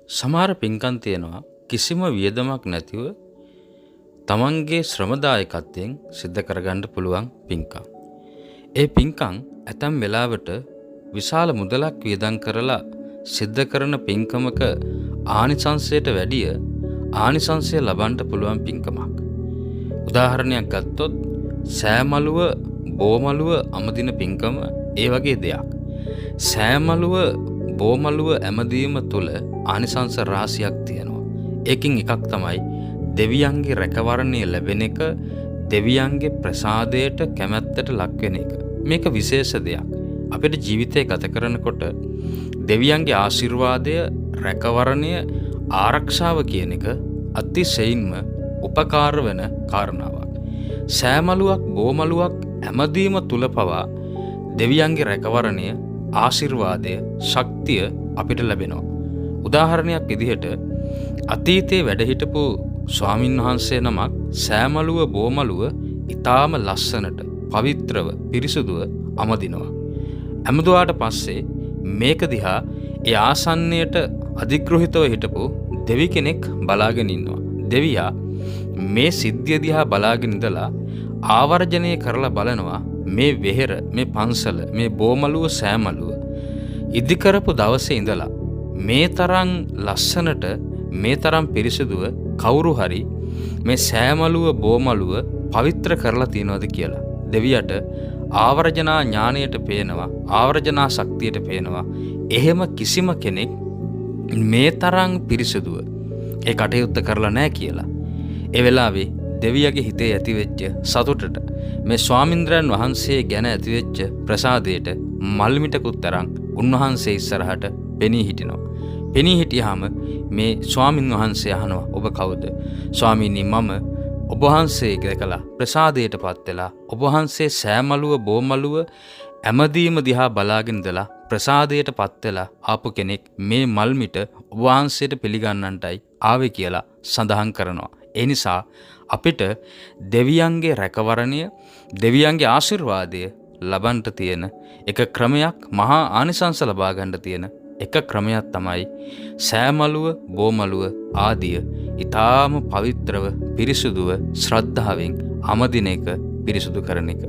සමහර පින්කම් තියෙනවා කිසිම වියදමක් නැතිව තමන්ගේ ශ්‍රමදායකත්වයෙන් සිද්ධ කරගන්න පුළුවන් පින්කම්. ඒ පින්කම් ඇතැම් වෙලාවට විශාල මුදලක් වියදම් කරලා සිද්ධ කරන පින්කමක ආනිසංසයට වැඩිය ආනිසංසය ලබන්න පුළුවන් පින්කමක්. උදාහරණයක් ගත්තොත් සෑමලුව බෝමලුව අමදින පින්කම ඒ වගේ දෙයක්. සෑමලුව බෝමලුව ඇමදීම තුළ ආනිසංස රාශියක් තියෙනවා. ඒකින් එකක් තමයි දෙවියන්ගේ රැකවරණය ලැබෙන එක, දෙවියන්ගේ ප්‍රසාදයට කැමැත්තට ලක්වෙන එක. මේක විශේෂ දෙයක්. අපේ ජීවිතය ගත කරනකොට දෙවියන්ගේ ආශිර්වාදය, රැකවරණය, ආරක්ෂාව කියන එක අතිශයින්ම උපකාර වෙන කාරණාවක්. සෑමලුවක් බෝමලුවක් ඇමදීම තුල පවා දෙවියන්ගේ රැකවරණය, ආශිර්වාදය, ශක්තිය අපිට ලැබෙනවා. උදාහරණයක් විදිහට අතීතයේ වැඩ හිටපු ස්වාමින් වහන්සේ නමක් සෑමලුව බෝමලුව ඊටාම ලස්සනට, පවිත්‍රව, පිරිසුදුව අමදිනවා. ඇමදුවාට පස්සේ මේක දිහා ඒ ආසන්නයට අධිග්‍රහිතව හිටපු දෙවි කෙනෙක් බලාගෙන ඉන්නවා. දෙවියා මේ සිද්ධිය දිහා බලාගෙන ඉඳලා ආවර්ජනය කරලා බලනවා මේ වෙහෙර, මේ පන්සල, මේ බෝමලුව සෑමලුව ඉදි කරපු දවසේ ඉඳලා මේ තරම් ලස්සනට, මේ තරම් පිරිසිදුව කවුරු හරි මේ සෑමලුව බෝමලුව පවිත්‍ර කරලා තියනවාද කියලා. දෙවියට ආවර්ජනා ඥාණයට පේනවා, ආවර්ජනා ශක්තියට පේනවා. එහෙම කිසිම කෙනෙක් මේ තරම් පිරිසිදුව ඒ කටයුත්ත කරලා නැහැ කියලා. ඒ වෙලාවේ දෙවියගේ හිතේ ඇතිවෙච්ච සතුටට, මේ ස්වාමින්ද්‍රයන් වහන්සේ ගැන ඇතිවෙච්ච ප්‍රසාදයට මල්මිටකුත් තරම් උන්වහන්සේ ඉස්සරහට පෙනී හිටිනවා. පෙනී හිටියාම මේ ස්වාමින් වහන්සේ අහනවා, ඔබ කවුද? ස්වාමීනි, මම ඔබ වහන්සේ දැකලා ප්‍රසාදයට පත් වෙලා ඔබ වහන්සේ සෑමලුව බෝමලුව ඇමදීම දිහා බලාගෙන ඉඳලා ප්‍රසාදයට පත් වෙලා ආපු කෙනෙක් මේ මල්මිට ඔබ වහන්සේට පිළිගන්නන්ටයි ආවේ කියලා සඳහන් කරනවා. ඒ නිසා අපිට දෙවියන්ගේ රැකවරණය, දෙවියන්ගේ ආශිර්වාදය ලබන්නට තියෙන එක ක්‍රමයක්, මහා ආනිසංස ලබා ගන්න තියෙන එක ක්‍රමයක් තමයි සෑමලුව බෝමලුව ආදිය ඊටාම පවිත්‍රව, පිරිසුදුව, ශ්‍රද්ධාවෙන් අමදින එක, පිරිසුදු කරන එක.